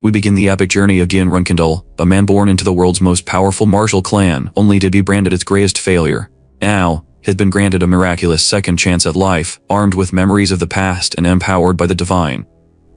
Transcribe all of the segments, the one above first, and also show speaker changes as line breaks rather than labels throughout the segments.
We begin the epic journey of Jin Runcandel, a man born into the world's most powerful martial clan, only to be branded its greatest failure. Now, he had been granted a miraculous second chance at life, armed with memories of the past and empowered by the divine.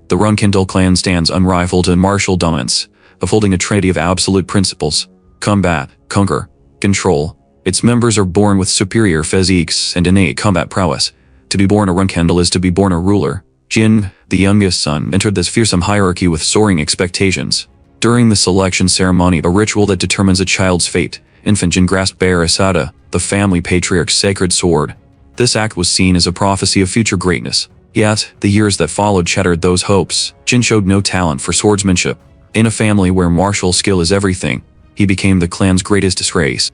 The Runcandel clan stands unrivaled in martial dominance, upholding a trinity of absolute principles: combat, conquer, control. Its members are born with superior physiques and innate combat prowess. To be born a Runcandel is to be born a ruler. Jin, the youngest son, entered this fearsome hierarchy with soaring expectations. During the selection ceremony, a ritual that determines a child's fate, infant Jin grasped Barasada, the family patriarch's sacred sword. This act was seen as a prophecy of future greatness. Yet, the years that followed shattered those hopes. Jin showed no talent for swordsmanship. In a family where martial skill is everything, he became the clan's greatest disgrace.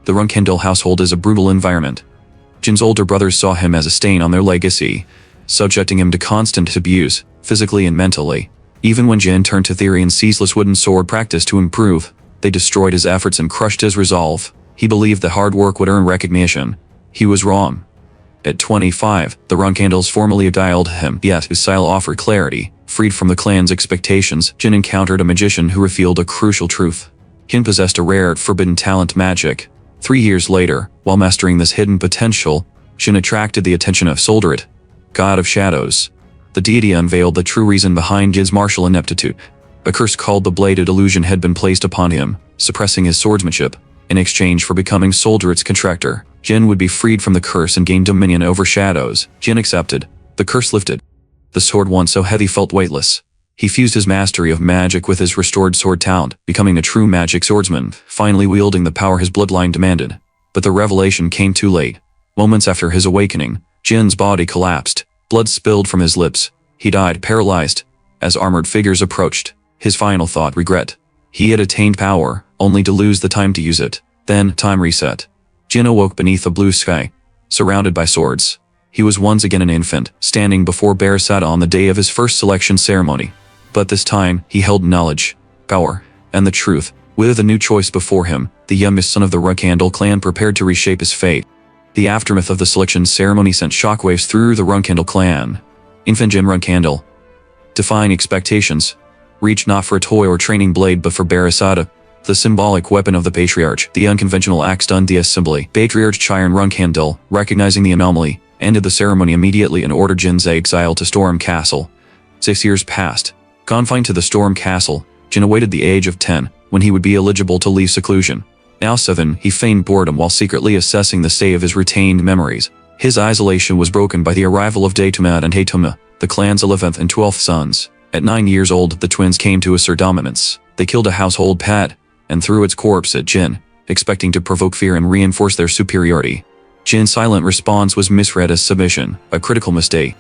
The Runcandel household is a brutal environment. Jin's older brothers saw him as a stain on their legacy, subjecting him to constant abuse, physically and mentally. Even when Jin turned to theory and ceaseless wooden sword practice to improve, they destroyed his efforts and crushed his resolve. He believed that hard work would earn recognition. He was wrong. At 25, the Runcandels formally exiled him, yet his exile offered clarity. Freed from the clan's expectations, Jin encountered a magician who revealed a crucial truth. Jin possessed a rare, forbidden talent, magic. 3 years later, while mastering this hidden potential, Jin attracted the attention of Swordmaster, god of shadows. The deity unveiled the true reason behind Jin's martial ineptitude. A curse called the Bladed Illusion had been placed upon him, suppressing his swordsmanship. In exchange for becoming Swordmaster's contractor, Jin would be freed from the curse and gain dominion over shadows. Jin accepted. The curse lifted. The sword once so heavy felt weightless. He fused his mastery of magic with his restored sword talent, becoming a true magic swordsman, finally wielding the power his bloodline demanded. But the revelation came too late. Moments after his awakening, Jin's body collapsed. Blood spilled from his lips. He died paralyzed. As armored figures approached, his final thought: regret. He had attained power, only to lose the time to use it. Then, time reset. Jin awoke beneath a blue sky, surrounded by swords. He was once again an infant, standing before Barasada on the day of his first selection ceremony. But this time, he held knowledge, power, and the truth. With a new choice before him, the youngest son of the Runcandel clan prepared to reshape his fate. The aftermath of the selection ceremony sent shockwaves through the Runcandel clan. Infant Jin Runcandel, defying expectations, reached not for a toy or training blade but for Barasada, the symbolic weapon of the patriarch. The unconventional axe stunned the assembly. Patriarch Jin Runcandel, recognizing the anomaly, ended the ceremony immediately and ordered Jin's exile to Storm Castle. 6 years passed. Confined to the Storm Castle, Jin awaited the age of 10, when he would be eligible to leave seclusion. Now 7, he feigned boredom while secretly assessing the state of his retained memories. His isolation was broken by the arrival of Daytuma and Haytuma, the clan's 11th and 12th sons. At 9 years old, the twins came to assert dominance. They killed a household pet, and threw its corpse at Jin, expecting to provoke fear and reinforce their superiority. Jin's silent response was misread as submission, a critical mistake.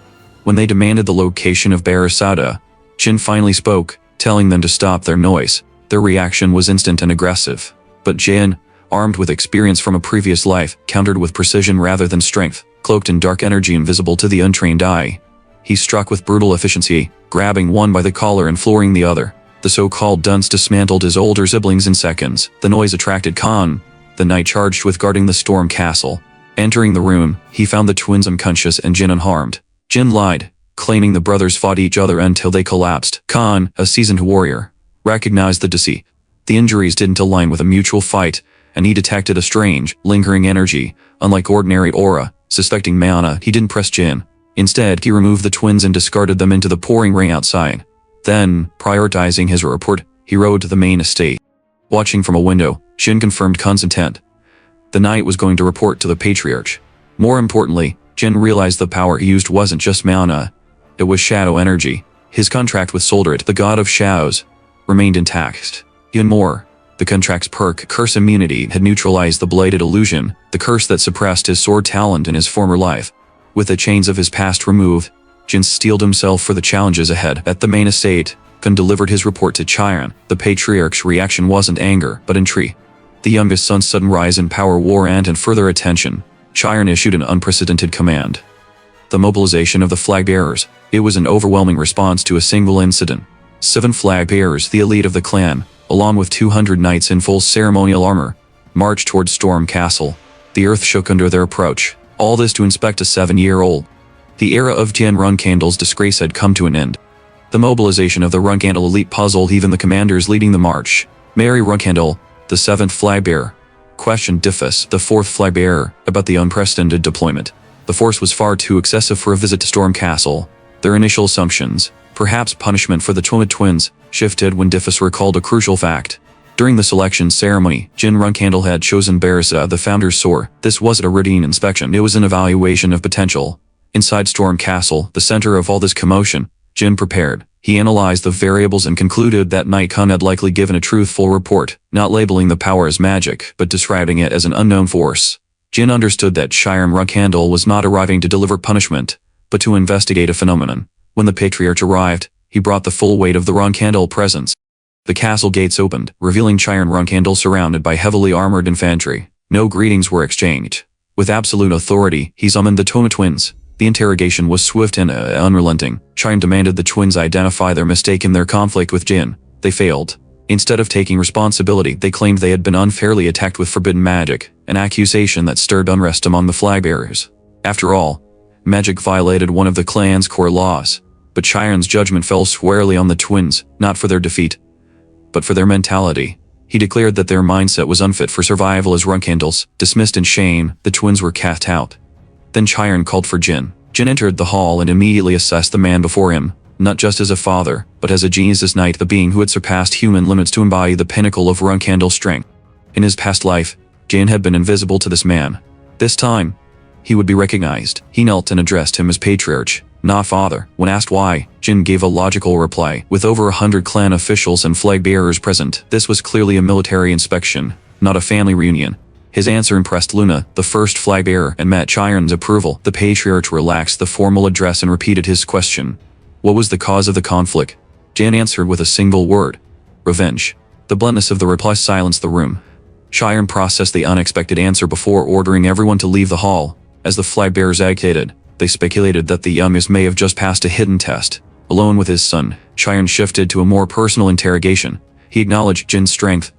When they demanded the location of Barasada, Jin finally spoke, telling them to stop their noise. Their reaction was instant and aggressive. But Jin, armed with experience from a previous life, countered with precision rather than strength, cloaked in dark energy invisible to the untrained eye. He struck with brutal efficiency, grabbing one by the collar and flooring the other. The so-called dunce dismantled his older siblings in seconds. The noise attracted Khan, the knight charged with guarding the Storm Castle. Entering the room, he found the twins unconscious and Jin unharmed. Jin lied, claiming the brothers fought each other until they collapsed. Khan, a seasoned warrior, recognized the deceit. The injuries didn't align with a mutual fight, and he detected a strange, lingering energy, unlike ordinary aura. Suspecting Manhwa, he didn't press Jin. Instead, he removed the twins and discarded them into the pouring rain outside. Then, prioritizing his report, he rode to the main estate. Watching from a window, Jin confirmed Khan's intent. The knight was going to report to the patriarch. More importantly, Jin realized the power he used wasn't just Manhwa. It was shadow energy. His contract with Swordmaster, the god of shadows, remained intact. Even more, the contract's perk, curse immunity, had neutralized the Bladed Illusion, the curse that suppressed his sword talent in his former life. With the chains of his past removed, Jin steeled himself for the challenges ahead. At the main estate, Khan delivered his report to Chiron. The patriarch's reaction wasn't anger, but intrigue. The youngest son's sudden rise in power warranted further attention. Chiron issued an unprecedented command: the mobilization of the flag bearers. It was an overwhelming response to a single incident. 7 flag bearers, the elite of the clan, along with 200 knights in full ceremonial armor, marched toward Storm Castle. The earth shook under their approach. All this to inspect a 7-year-old. The era of Jin Runcandel's disgrace had come to an end. The mobilization of the Runcandel elite puzzled even the commanders leading the march. Heir Runcandel, the 7th flagbearer, questioned Diffus, the 4th flagbearer, about the unprecedented deployment. The force was far too excessive for a visit to Storm Castle. Their initial assumptions, perhaps punishment for the twins, shifted when Diffus recalled a crucial fact. During the selection ceremony, Jin Runcandel had chosen Barisa, the founder's sword. This wasn't a routine inspection, it was an evaluation of potential. Inside Storm Castle, the center of all this commotion, Jin prepared. He analyzed the variables and concluded that Knight Kun had likely given a truthful report, not labeling the power as magic, but describing it as an unknown force. Jin understood that Heir Runcandel was not arriving to deliver punishment, but to investigate a phenomenon. When the patriarch arrived, he brought the full weight of the Runcandel presence. The castle gates opened, revealing Heir Runcandel surrounded by heavily armored infantry. No greetings were exchanged. With absolute authority, he summoned the twins. The interrogation was swift and unrelenting. Heir demanded the twins identify their mistake in their conflict with Jin. They failed. Instead of taking responsibility, they claimed they had been unfairly attacked with forbidden magic, an accusation that stirred unrest among the flagbearers. After all, magic violated one of the clan's core laws, but Chiron's judgment fell squarely on the twins, not for their defeat, but for their mentality. He declared that their mindset was unfit for survival as Runcandels. Dismissed in shame, the twins were cast out. Then Chiron called for Jin. Jin entered the hall and immediately assessed the man before him, not just as a father, but as a Jesus Knight, the being who had surpassed human limits to embody the pinnacle of Runcandel strength. In his past life, Jin had been invisible to this man. This time, he would be recognized. He knelt and addressed him as patriarch, not father. When asked why, Jin gave a logical reply. With over 100 clan officials and flag bearers present, this was clearly a military inspection, not a family reunion. His answer impressed Luna, the first flag bearer, and met Chiron's approval. The patriarch relaxed the formal address and repeated his question. What was the cause of the conflict? Jin answered with a single word: revenge. The bluntness of the reply silenced the room. Chiron processed the unexpected answer before ordering everyone to leave the hall. As the flag bearers agitated, they speculated that the youngest may have just passed a hidden test. Alone with his son, Chiron shifted to a more personal interrogation. He acknowledged Jin's strength,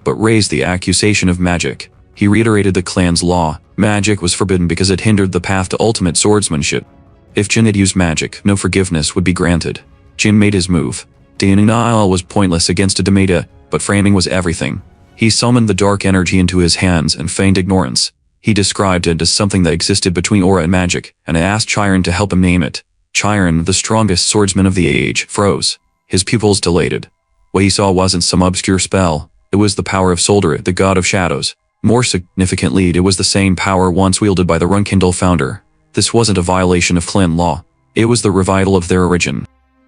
but raised the accusation of magic. He reiterated the clan's law. Magic was forbidden because it hindered the path to ultimate swordsmanship. If Jin had used magic, no forgiveness would be granted. Jin made his move. Denial was pointless against a Demeta, but framing was everything. He summoned the dark energy into his hands and feigned ignorance. He described it as something that existed between aura and magic, and asked Chiron to help him name it. Chiron, the strongest swordsman of the age, froze. His pupils dilated. What he saw wasn't some obscure spell. It was the power of Solderit, the god of shadows. More significantly, it was the same power once wielded by the Runcandel founder. This wasn't a violation of clan law. It was the revival of their origin.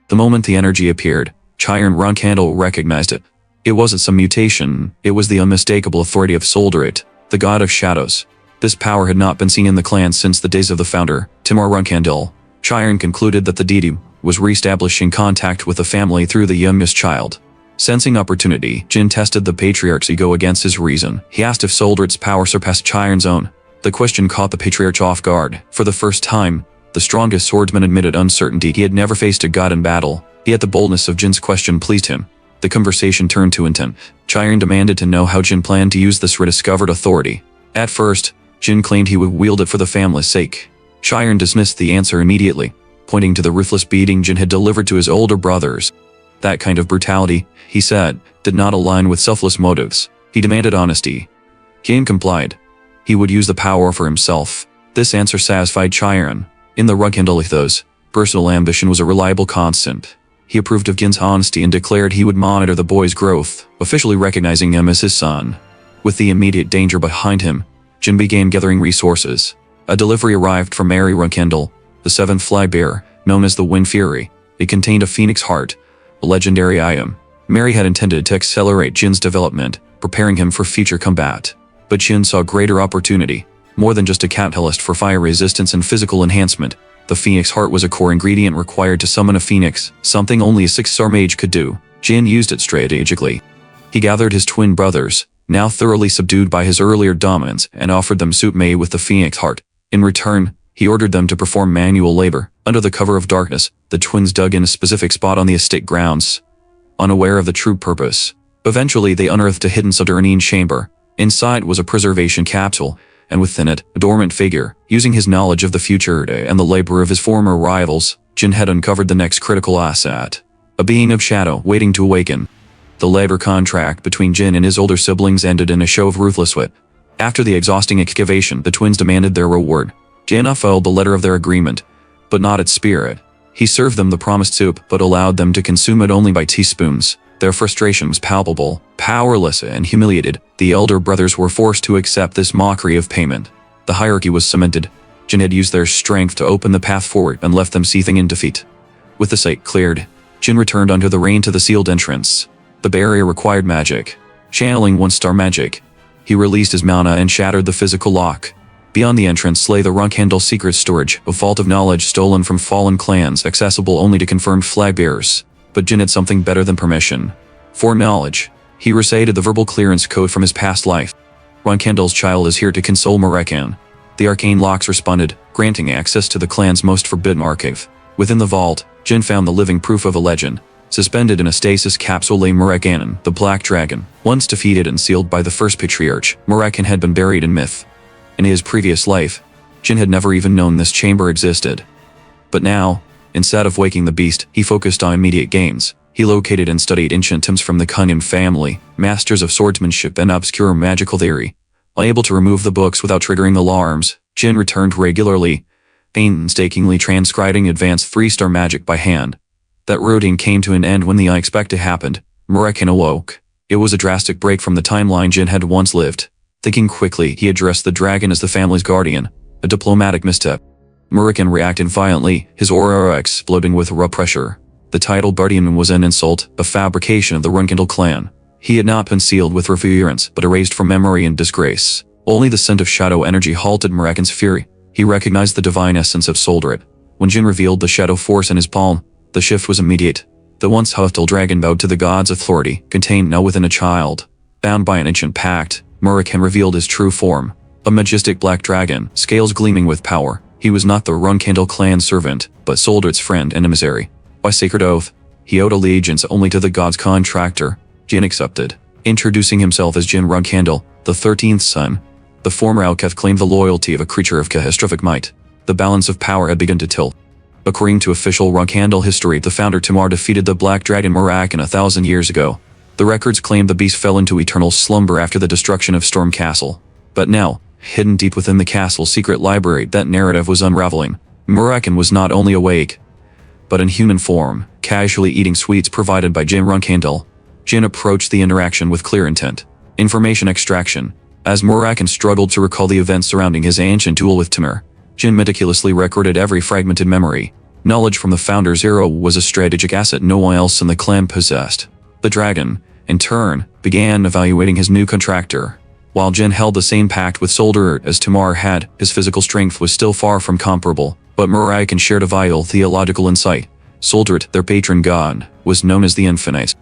The moment the energy appeared, Heir Runcandel recognized it. It wasn't some mutation, it was the unmistakable authority of Solderit, the god of shadows. This power had not been seen in the clan since the days of the founder, Timur Runcandel. Chiron concluded that the deity was re-establishing contact with the family through the youngest child. Sensing opportunity, Jin tested the patriarch's ego against his reason. He asked if Solderit's power surpassed Chiron's own. The question caught the patriarch off guard. For the first time, the strongest swordsman admitted uncertainty. He had never faced a god in battle, yet the boldness of Jin's question pleased him. The conversation turned to intent. Chiron demanded to know how Jin planned to use this rediscovered authority. At first, Jin claimed he would wield it for the family's sake. Chiron dismissed the answer immediately, pointing to the ruthless beating Jin had delivered to his older brothers. That kind of brutality, he said, did not align with selfless motives. He demanded honesty. Jin complied. He would use the power for himself. This answer satisfied Chiron. In the Runcandel ethos, personal ambition was a reliable constant. He approved of Jin's honesty and declared he would monitor the boy's growth, officially recognizing him as his son. With the immediate danger behind him, Jin began gathering resources. A delivery arrived from Heir Runcandel, the 7th flagbearer, known as the Wind Fury. It contained a phoenix heart, a legendary item. Mary had intended to accelerate Jin's development, preparing him for future combat. But Jin saw greater opportunity. More than just a catalyst for fire resistance and physical enhancement, the phoenix heart was a core ingredient required to summon a phoenix, something only a 6-star mage could do. Jin used it strategically. He gathered his twin brothers, now thoroughly subdued by his earlier dominance, and offered them soup made with the phoenix heart. In return, he ordered them to perform manual labor. Under the cover of darkness, the twins dug in a specific spot on the estate grounds, unaware of the true purpose. Eventually, they unearthed a hidden subterranean chamber. Inside was a preservation capsule, and within it, a dormant figure. Using his knowledge of the future and the labor of his former rivals, Jin had uncovered the next critical asset. a being of shadow waiting to awaken. The labor contract between Jin and his older siblings ended in a show of ruthless wit. After the exhausting excavation, the twins demanded their reward. Jin upheld the letter of their agreement, but not its spirit. He served them the promised soup, but allowed them to consume it only by teaspoons. Their frustration was palpable. Powerless and humiliated, the elder brothers were forced to accept this mockery of payment. The hierarchy was cemented. Jin had used their strength to open the path forward and left them seething in defeat. With the site cleared, Jin returned under the rain to the sealed entrance. The barrier required magic. Channeling one-star magic, he released his mana and shattered the physical lock. Beyond the entrance lay the Runcandel secret storage, a vault of knowledge stolen from fallen clans, accessible only to confirmed flag-bearers. But Jin had something better than permission. Foreknowledge. He recited the verbal clearance code from his past life. Runcandel's child is here to console Murakan. The arcane locks responded, granting access to the clan's most forbidden archive. Within the vault, Jin found the living proof of a legend. Suspended in a stasis capsule lay Murakanen, the Black Dragon. Once defeated and sealed by the first patriarch, Murakan had been buried in myth. In his previous life, Jin had never even known this chamber existed. But now, instead of waking the beast, he focused on immediate gains. He located and studied ancient tombs from the Kunyan family, masters of swordsmanship and obscure magical theory. Unable to remove the books without triggering alarms, Jin returned regularly, painstakingly transcribing advanced 3-star magic by hand. That routine came to an end when the unexpected happened. Murakan awoke. It was a drastic break from the timeline Jin had once lived. Thinking quickly, he addressed the dragon as the family's guardian, a diplomatic misstep. Murakan reacted violently, his aura exploding with raw pressure. The title guardian was an insult, a fabrication of the Runcandel clan. He had not been sealed with reverence, but erased from memory and disgrace. Only the scent of shadow energy halted Murakan's fury. He recognized the divine essence of Solderit. When Jin revealed the shadow force in his palm, the shift was immediate. The once hostile dragon bowed to the god's authority, contained now within a child. Bound by an ancient pact, Murakan revealed his true form. A majestic black dragon, scales gleaming with power. He was not the Runcandel clan servant, but Solderit's friend and emissary. By sacred oath, he owed allegiance only to the god's contractor. Jin accepted. Introducing himself as Jin Runcandel, the 13th son, the former Alketh claimed the loyalty of a creature of catastrophic might. The balance of power had begun to tilt. According to official Runcandel history, the founder Tamar defeated the Black Dragon Murakan 1,000 years ago. The records claim the beast fell into eternal slumber after the destruction of Storm Castle. But now, hidden deep within the castle's secret library, that narrative was unraveling. Murakan was not only awake, but in human form, casually eating sweets provided by Jin Runcandel. Jin approached the interaction with clear intent. Information extraction. As Murakan struggled to recall the events surrounding his ancient duel with Tamar, Jin meticulously recorded every fragmented memory. Knowledge from the founder's era was a strategic asset no one else in the clan possessed. The dragon, in turn, began evaluating his new contractor. While Jin held the same pact with Solderit as Tamar had, his physical strength was still far from comparable, but Murakan shared a vital theological insight. Solderit, their patron god, was known as the Infinite.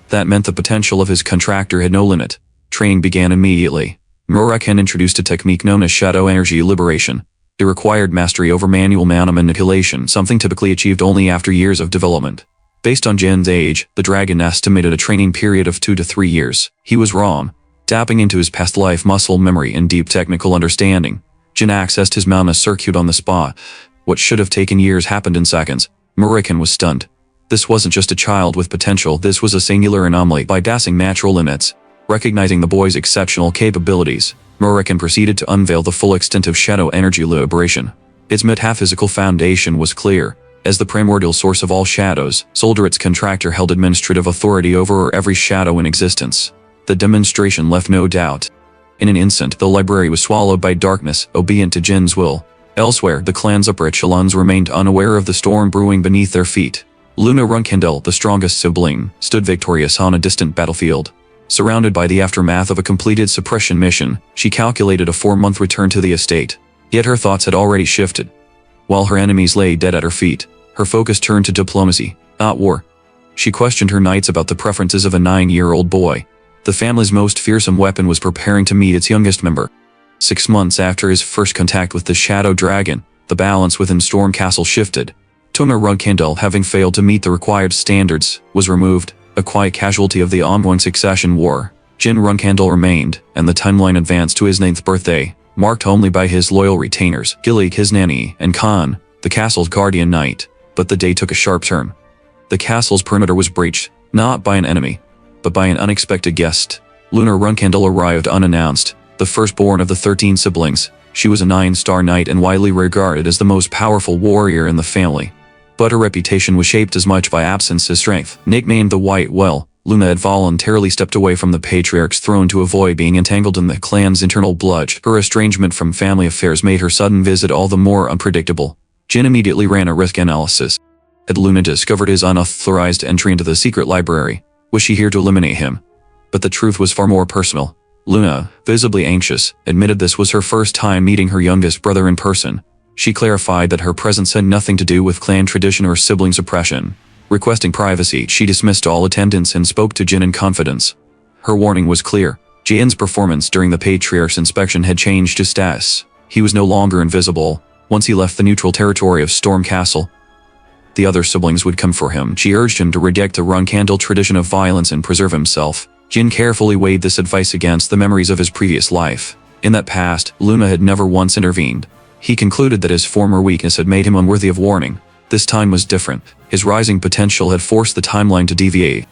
That meant the potential of his contractor had no limit. Training began immediately. Murakan introduced a technique known as shadow energy liberation. It required mastery over manual mana manipulation, something typically achieved only after years of development. Based on Jin's age, the dragon estimated a training period of 2 to 3 years. He was wrong. Tapping into his past life muscle memory and deep technical understanding, Jin accessed his mana circuit on the spot. What should have taken years happened in seconds. Murakan was stunned. This wasn't just a child with potential, this was a singular anomaly bypassing natural limits. Recognizing the boy's exceptional capabilities, Murakan proceeded to unveil the full extent of shadow energy liberation. Its metaphysical foundation was clear. As the primordial source of all shadows, Solderit's contractor held administrative authority over every shadow in existence. The demonstration left no doubt. In an instant, the library was swallowed by darkness, obedient to Jin's will. Elsewhere, the clan's upper echelons remained unaware of the storm brewing beneath their feet. Luna Runcandel, the strongest sibling, stood victorious on a distant battlefield. Surrounded by the aftermath of a completed suppression mission, she calculated a 4-month return to the estate. Yet her thoughts had already shifted. While her enemies lay dead at her feet, her focus turned to diplomacy, not war. She questioned her knights about the preferences of a 9-year-old boy. The family's most fearsome weapon was preparing to meet its youngest member. 6 months after his first contact with the Shadow Dragon, the balance within Storm Castle shifted. Tamar Runcandel, having failed to meet the required standards, was removed, a quiet casualty of the ongoing succession war. Jin Runcandel remained, and the timeline advanced to his 9th birthday, marked only by his loyal retainers, Gillig his nanny, and Khan, the castle's guardian knight. But the day took a sharp turn. The castle's perimeter was breached, not by an enemy, but by an unexpected guest. Jin Runcandel arrived unannounced, the firstborn of the 13 siblings. She was a 9-star knight and widely regarded as the most powerful warrior in the family. But her reputation was shaped as much by absence as strength. Nicknamed the White Well, Jin had voluntarily stepped away from the patriarch's throne to avoid being entangled in the clan's internal bloodshed. Her estrangement from family affairs made her sudden visit all the more unpredictable. Jin immediately ran a risk analysis. Had Jin discovered his unauthorized entry into the secret library? Was she here to eliminate him? But the truth was far more personal. Jin, visibly anxious, admitted this was her first time meeting her youngest brother in person. She clarified that her presence had nothing to do with clan tradition or sibling suppression. Requesting privacy, she dismissed all attendants and spoke to Jin in confidence. Her warning was clear. Jin's performance during the patriarch's inspection had changed his status. He was no longer invisible. Once he left the neutral territory of Storm Castle, the other siblings would come for him. She urged him to reject the Runcandel tradition of violence and preserve himself. Jin carefully weighed this advice against the memories of his previous life. In that past, Jin had never once intervened. He concluded that his former weakness had made him unworthy of warning. This time was different. His rising potential had forced the timeline to deviate.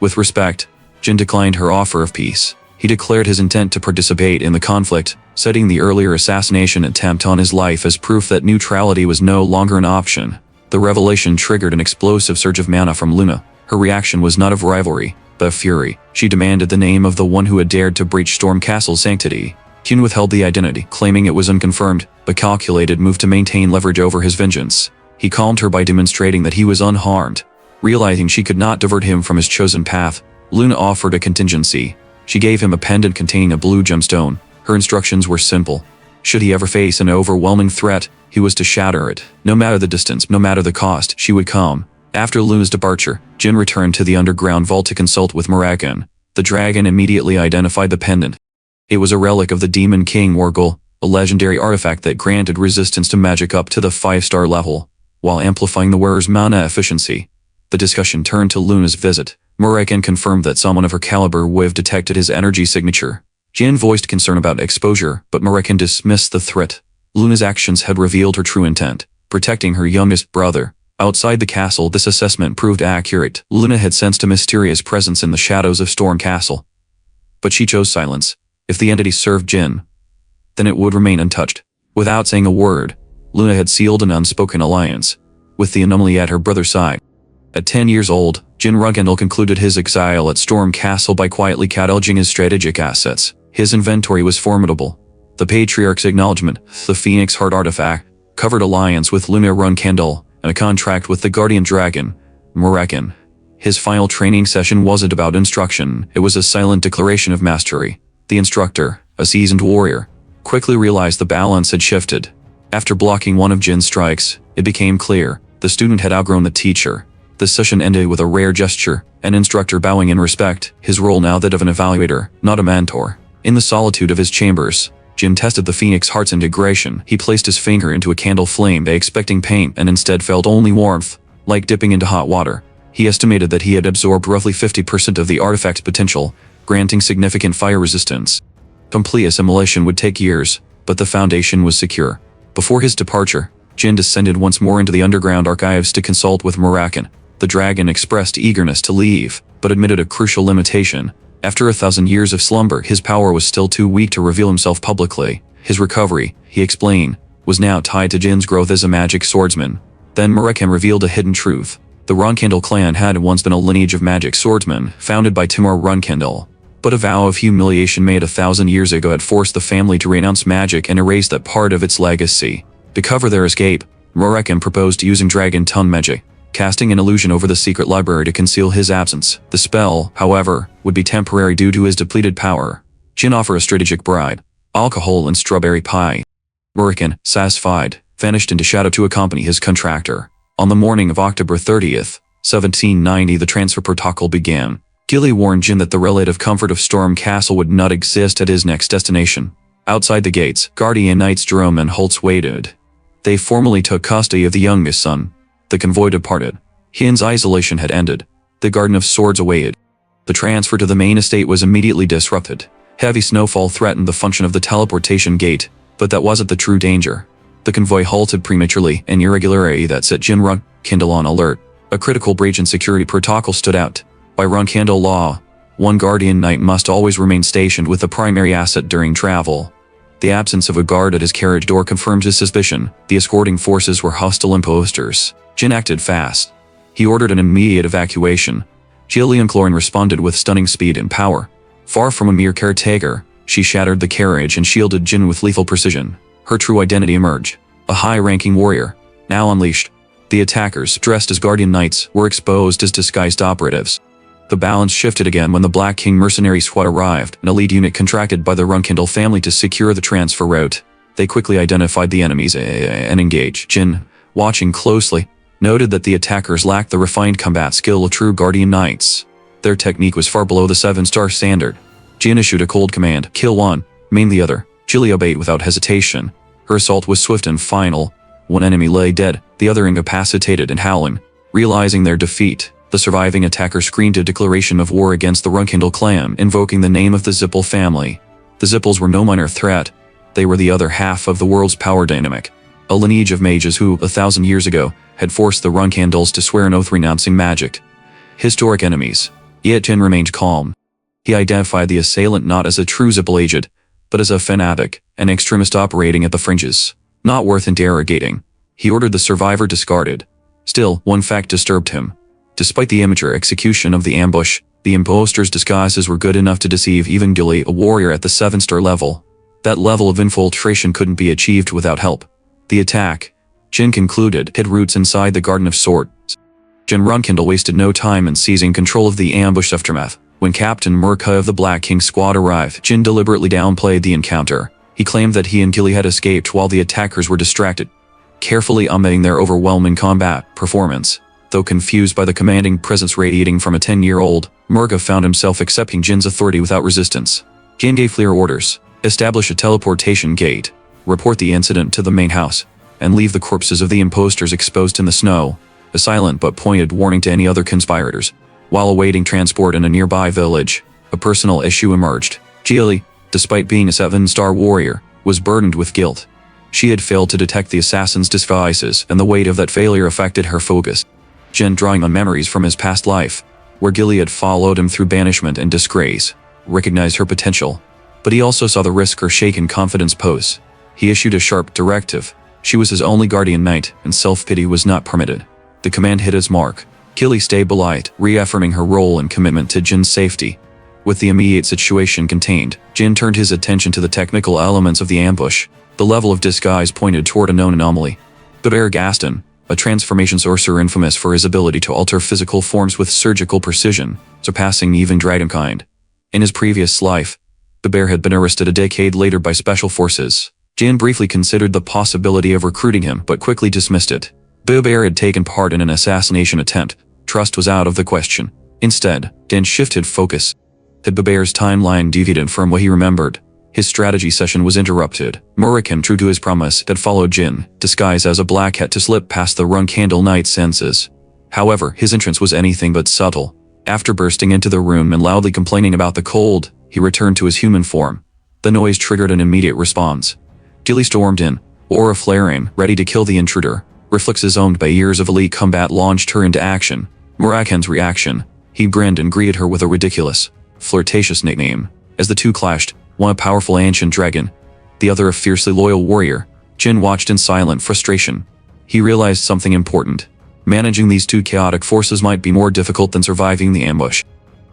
With respect, Jin declined her offer of peace. He declared his intent to participate in the conflict, citing the earlier assassination attempt on his life as proof that neutrality was no longer an option. The revelation triggered an explosive surge of mana from Jin. Her reaction was not of rivalry, but of fury. She demanded the name of the one who had dared to breach Storm Castle's sanctity. Jin withheld the identity, claiming it was unconfirmed, but calculated move to maintain leverage over his vengeance. He calmed her by demonstrating that he was unharmed. Realizing she could not divert him from his chosen path, Jin offered a contingency. She gave him a pendant containing a blue gemstone. Her instructions were simple. Should he ever face an overwhelming threat, he was to shatter it. No matter the distance, no matter the cost, she would come. After Jin's departure, Jin returned to the underground vault to consult with Muraken. The dragon immediately identified the pendant. It was a relic of the Demon King Morgul, a legendary artifact that granted resistance to magic up to the 5-star level, while amplifying the wearer's mana efficiency. The discussion turned to Jin's visit. Muraken confirmed that someone of her caliber would have detected his energy signature. Jin voiced concern about exposure, but Muraken dismissed the threat. Jin's actions had revealed her true intent, protecting her youngest brother. Outside the castle, this assessment proved accurate. Jin had sensed a mysterious presence in the shadows of Storm Castle. But she chose silence. If the entity served Jin, then it would remain untouched. Without saying a word, Jin had sealed an unspoken alliance, with the anomaly at her brother's side. At 10 years old, Jin Runcandel concluded his exile at Storm Castle by quietly cataloging his strategic assets. His inventory was formidable. The Patriarch's acknowledgement, the Phoenix Heart artifact, covered alliance with Jin Runcandel, and a contract with the Guardian Dragon, Muraken. His final training session wasn't about instruction, it was a silent declaration of mastery. The instructor, a seasoned warrior, quickly realized the balance had shifted. After blocking one of Jin's strikes, it became clear the student had outgrown the teacher. The session ended with a rare gesture, an instructor bowing in respect, his role now that of an evaluator, not a mentor. In the solitude of his chambers, Jin tested the Phoenix Heart's integration. He placed his finger into a candle flame, expecting pain, and instead felt only warmth, like dipping into hot water. He estimated that he had absorbed roughly 50% of the artifact's potential, granting significant fire resistance. Complete assimilation would take years, but the foundation was secure. Before his departure, Jin descended once more into the underground archives to consult with Muraken. The dragon expressed eagerness to leave, but admitted a crucial limitation. After 1,000 years of slumber, his power was still too weak to reveal himself publicly. His recovery, he explained, was now tied to Jin's growth as a magic swordsman. Then Muraken revealed a hidden truth. The Runcandel clan had once been a lineage of magic swordsmen, founded by Timur Runcandel. But a vow of humiliation made 1,000 years ago had forced the family to renounce magic and erase that part of its legacy. To cover their escape, Muraken proposed using Dragon Tongue magic, casting an illusion over the secret library to conceal his absence. The spell, however, would be temporary due to his depleted power. Jin offered a strategic bribe, alcohol and strawberry pie. Muraken, satisfied, vanished into shadow to accompany his contractor. On the morning of October 30th, 1790, the transfer protocol began. Gilly warned Jin that the relative comfort of Storm Castle would not exist at his next destination. Outside the gates, Guardian Knights Jerome and Holtz waited. They formally took custody of the youngest son. The convoy departed. Jin's isolation had ended. The Garden of Swords awaited. The transfer to the main estate was immediately disrupted. Heavy snowfall threatened the function of the teleportation gate, but that wasn't the true danger. The convoy halted prematurely, an irregularity that set Jin Runcandel on alert. A critical breach in security protocol stood out. By Runcandel law, one guardian knight must always remain stationed with the primary asset during travel. The absence of a guard at his carriage door confirmed his suspicion. The escorting forces were hostile imposters. Jin acted fast. He ordered an immediate evacuation. Jillian Clorin responded with stunning speed and power. Far from a mere caretaker, she shattered the carriage and shielded Jin with lethal precision. Her true identity emerged. A high-ranking warrior, now unleashed. The attackers, dressed as guardian knights, were exposed as disguised operatives. The balance shifted again when the Black King mercenary squad arrived, an elite unit contracted by the Runcandel family to secure the transfer route. They quickly identified the enemies and engaged. Jin, watching closely, noted that the attackers lacked the refined combat skill of true guardian knights. Their technique was far below the 7-star standard. Jin issued a cold command, kill one, maim the other. Jilly obeyed without hesitation. Her assault was swift and final. One enemy lay dead, the other incapacitated and howling. Realizing their defeat, the surviving attacker screamed a declaration of war against the Runcandel clan, invoking the name of the Zippel family. The Zippels were no minor threat. They were the other half of the world's power dynamic. A lineage of mages who, 1,000 years ago, had forced the Runcandels to swear an oath renouncing magic. Historic enemies. Yet Jin remained calm. He identified the assailant not as a true Zippel agent, but as a fanatic, an extremist operating at the fringes. Not worth interrogating. He ordered the survivor discarded. Still, one fact disturbed him. Despite the amateur execution of the ambush, the imposters' disguises were good enough to deceive even Gilly, a warrior at the 7-star level. That level of infiltration couldn't be achieved without help. The attack, Jin concluded, had roots inside the Garden of Swords. Jin Runcandel wasted no time in seizing control of the ambush aftermath. When Captain Murka of the Black King squad arrived, Jin deliberately downplayed the encounter. He claimed that he and Gilly had escaped while the attackers were distracted, carefully omitting their overwhelming combat performance. Though confused by the commanding presence radiating from a 10-year-old, Murka found himself accepting Jin's authority without resistance. Jin gave clear orders: establish a teleportation gate, report the incident to the main house, and leave the corpses of the imposters exposed in the snow. A silent but pointed warning to any other conspirators. While awaiting transport in a nearby village, a personal issue emerged. Gilly, despite being a 7-star warrior, was burdened with guilt. She had failed to detect the assassin's disguises, and the weight of that failure affected her focus. Jin, drawing on memories from his past life, where Gilly had followed him through banishment and disgrace, recognized her potential. But he also saw the risk her shaken confidence posed. He issued a sharp directive. She was his only guardian knight, and self-pity was not permitted. The command hit its mark. Gilly stabilized, reaffirming her role and commitment to Jin's safety. With the immediate situation contained, Jin turned his attention to the technical elements of the ambush. The level of disguise pointed toward a known anomaly. Heir Gaston, a transformation sorcerer infamous for his ability to alter physical forms with surgical precision, surpassing even dragonkind. In his previous life, Heir had been arrested a decade later by special forces. Jin briefly considered the possibility of recruiting him but quickly dismissed it. Heir had taken part in an assassination attempt. Trust was out of the question. Instead, Jin shifted focus. Had Heir's timeline deviated from what he remembered? His strategy session was interrupted. Murikan, true to his promise, had followed Jin, disguised as a black hat to slip past the Runcandel knight's senses. However, his entrance was anything but subtle. After bursting into the room and loudly complaining about the cold, he returned to his human form. The noise triggered an immediate response. Gilly stormed in, aura flaring, ready to kill the intruder. Reflexes owned by years of elite combat launched her into action. Murikan's reaction: he grinned and greeted her with a ridiculous, flirtatious nickname. As the two clashed, one a powerful ancient dragon, the other a fiercely loyal warrior, Jin watched in silent frustration. He realized something important. Managing these two chaotic forces might be more difficult than surviving the ambush.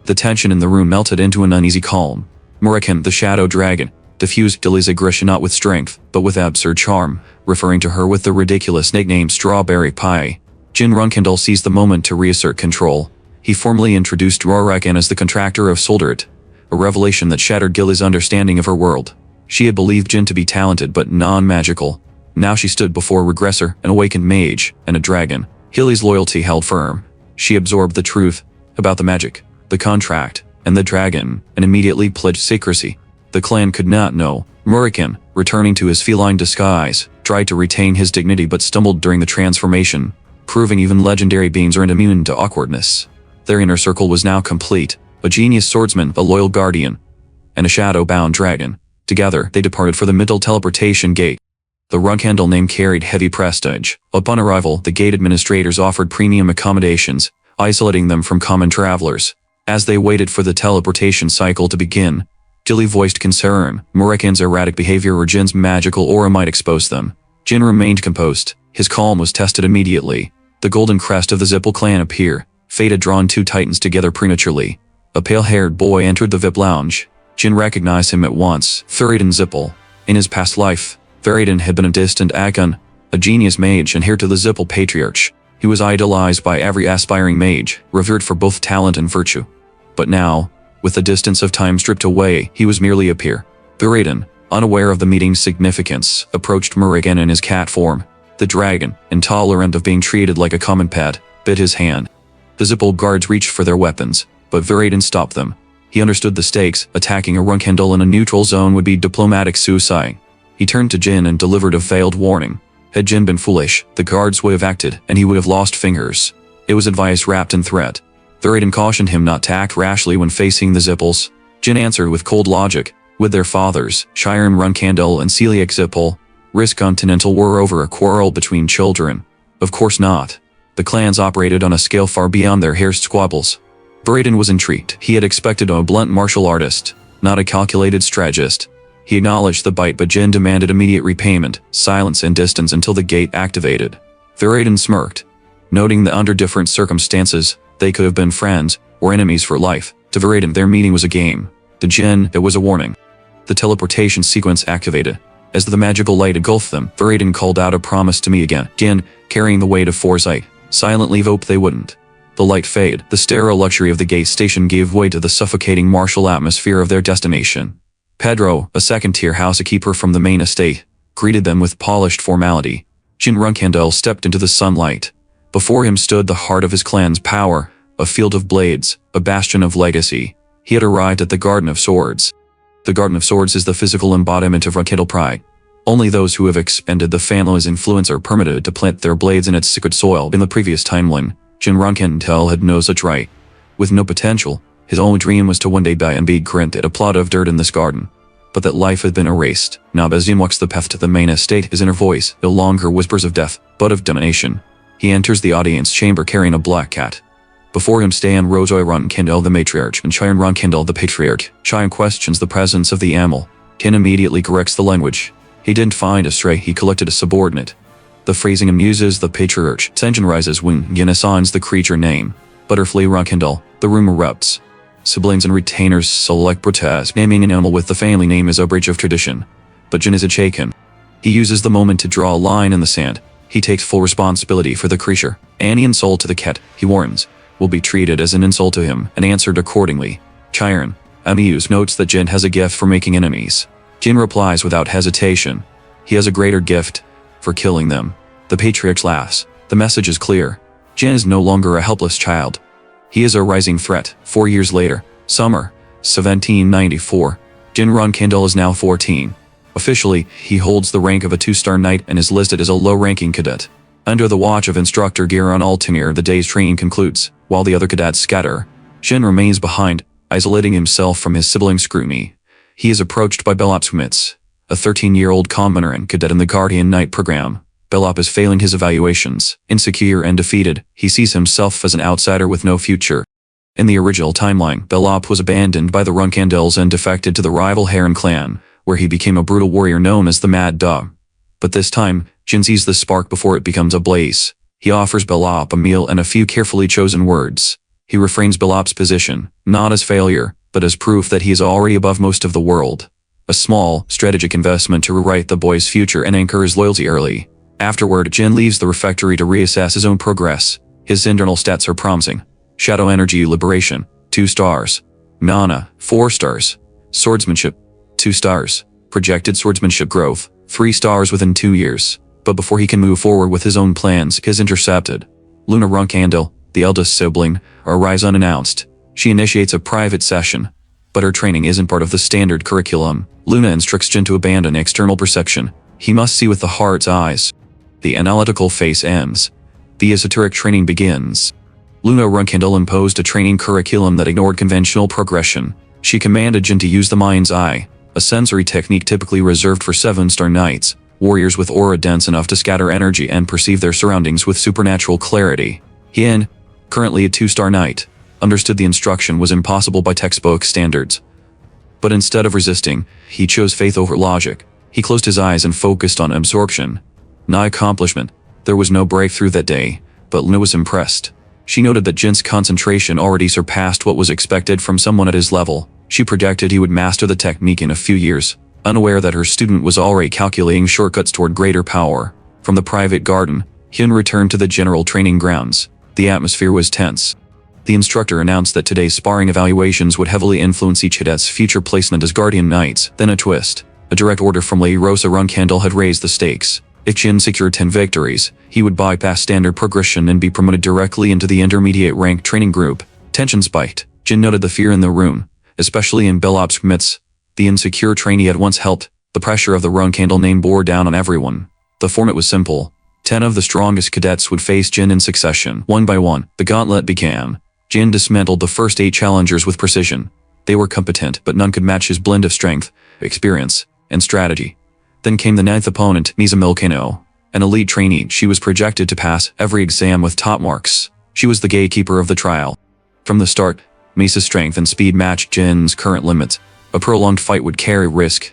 The tension in the room melted into an uneasy calm. Murikan, the shadow dragon, diffused Gilly's aggression not with strength, but with absurd charm, referring to her with the ridiculous nickname Strawberry Pie. Jin Runcandel seized the moment to reassert control. He formally introduced Rwrakan as the contractor of Solderit, a revelation that shattered Gilly's understanding of her world. She had believed Jin to be talented but non-magical. Now she stood before a regressor, an awakened mage, and a dragon. Gilly's loyalty held firm. She absorbed the truth about the magic, the contract, and the dragon, and immediately pledged secrecy. The clan could not know. Murikan, returning to his feline disguise, tried to retain his dignity but stumbled during the transformation, proving even legendary beings aren't immune to awkwardness. Their inner circle was now complete: a genius swordsman, a loyal guardian, and a shadow-bound dragon. Together, they departed for the middle teleportation gate. The Runcandel name carried heavy prestige. Upon arrival, the gate administrators offered premium accommodations, isolating them from common travelers. As they waited for the teleportation cycle to begin, Jilly voiced concern. Murikan's erratic behavior or Jin's magical aura might expose them. Jin remained composed. His calm was tested immediately. The golden crest of the Zippel clan appeared. Fate had drawn two titans together prematurely. A pale-haired boy entered the VIP lounge. Jin recognized him at once. Thuridan Zippel. In his past life, Thuridan had been a distant Akon, a genius mage and heir to the Zippel patriarch. He was idolized by every aspiring mage, revered for both talent and virtue. But now, with the distance of time stripped away, he was merely a peer. Thuridan, unaware of the meeting's significance, approached Murikan in his cat form. The dragon, intolerant of being treated like a common pet, bit his hand. The Zippel guards reached for their weapons, but Thuridan stopped them. He understood the stakes. Attacking a Runcandel in a neutral zone would be diplomatic suicide. He turned to Jin and delivered a veiled warning. Had Jin been foolish, the guards would have acted and he would have lost fingers. It was advice wrapped in threat. Thuridan cautioned him not to act rashly when facing the Zippels. Jin answered with cold logic. With their fathers, Heir Runcandel and Celiac Zippel, risk Continental war over a quarrel between children? Of course not. The clans operated on a scale far beyond their hair's squabbles. Thuridan was intrigued. He had expected a blunt martial artist, not a calculated strategist. He acknowledged the bite, but Jin demanded immediate repayment, silence and distance until the gate activated. Thuridan smirked, noting that under different circumstances, they could have been friends or enemies for life. To Thuridan, their meeting was a game. To Jin, it was a warning. The teleportation sequence activated. As the magical light engulfed them, Thuridan called out a promise to meet again. Jin, carrying the weight of foresight, silently hoped they wouldn't. The light faded. The sterile luxury of the gate station gave way to the suffocating martial atmosphere of their destination. Pedro, a second-tier housekeeper from the main estate, greeted them with polished formality. Jin Runcandel stepped into the sunlight. Before him stood the heart of his clan's power, a field of blades, a bastion of legacy. He had arrived at the Garden of Swords. The Garden of Swords is the physical embodiment of Runcandel pride. Only those who have expended the family's influence are permitted to plant their blades in its sacred soil. In the previous timeline, Jin Runcandel had no such right. With no potential, his only dream was to one day die and be granted a plot of dirt in this garden. But that life had been erased. Now as Jin walks the path to the main estate, his inner voice no longer whispers of death, but of domination. He enters the audience chamber carrying a black cat. Before him stand Rozoy Runcandel the matriarch and Jin Runcandel the patriarch. Jin questions the presence of the animal. Jin immediately corrects the language. He didn't find a stray, he collected a subordinate. The phrasing amuses the patriarch. Tension rises when Jin assigns the creature name. Butterfly Runcandel. The room erupts. Siblings and retainers select protest. Naming an animal with the family name is a breach of tradition. But Jin isn't shaken. He uses the moment to draw a line in the sand. He takes full responsibility for the creature. Any insult to the cat, he warns, will be treated as an insult to him and answered accordingly. Chiron, amused, notes that Jin has a gift for making enemies. Jin replies without hesitation. He has a greater gift, for killing them. The patriarch laughs. The message is clear. Jin is no longer a helpless child. He is a rising threat. 4 years later, summer, 1794. Jin Runcandel is now 14. Officially, he holds the rank of a 2-star knight and is listed as a low-ranking cadet. Under the watch of Instructor Giron Altimir, the day's training concludes. While the other cadets scatter, Jin remains behind, isolating himself from his siblings' scrutiny. He is approached by Belop Smits, a 13-year-old commoner and cadet in the Guardian Knight program. Belop is failing his evaluations. Insecure and defeated, he sees himself as an outsider with no future. In the original timeline, Belop was abandoned by the Runcandels and defected to the rival Heir clan, where he became a brutal warrior known as the Mad Dog. But this time, Jin sees the spark before it becomes a blaze. He offers Belop a meal and a few carefully chosen words. He reframes Belop's position, not as failure, but as proof that he is already above most of the world. A small, strategic investment to rewrite the boy's future and anchor his loyalty early. Afterward, Jin leaves the refectory to reassess his own progress. His internal stats are promising. Shadow Energy Liberation, 2 stars. Mana, 4 stars. Swordsmanship, 2 stars. Projected swordsmanship growth, 3 stars within 2 years. But before he can move forward with his own plans, he is intercepted. Luna Runcandel, the eldest sibling, arrives unannounced. She initiates a private session, but her training isn't part of the standard curriculum. Luna instructs Jin to abandon external perception. He must see with the heart's eyes. The analytical phase ends. The esoteric training begins. Luna Runcandel imposed a training curriculum that ignored conventional progression. She commanded Jin to use the mind's eye, a sensory technique typically reserved for 7-star knights. warriors with aura dense enough to scatter energy and perceive their surroundings with supernatural clarity. Hien, currently a 2-star knight, understood the instruction was impossible by textbook standards. But instead of resisting, he chose faith over logic. He closed his eyes and focused on absorption. Not accomplishment. There was no breakthrough that day, but Luna was impressed. She noted that Jin's concentration already surpassed what was expected from someone at his level. She projected he would master the technique in a few years, unaware that her student was already calculating shortcuts toward greater power. From the private garden, Hyun returned to the general training grounds. The atmosphere was tense. The instructor announced that today's sparring evaluations would heavily influence each cadet's future placement as guardian knights. Then a twist. A direct order from Lady Rosa Runcandel had raised the stakes. If Jin secured 10 victories, he would bypass standard progression and be promoted directly into the intermediate rank training group. Tension spiked. Jin noted the fear in the room, especially in Belop's midst. The insecure trainee at once helped. The pressure of the Runcandel name bore down on everyone. The format was simple. 10 of the strongest cadets would face Jin in succession. One by one, the gauntlet began. Jin dismantled the first 8 challengers with precision. They were competent, but none could match his blend of strength, experience, and strategy. Then came the 9th opponent, Misa Milkano. An elite trainee, she was projected to pass every exam with top marks. She was the gatekeeper of the trial. From the start, Misa's strength and speed matched Jin's current limits. A prolonged fight would carry risk.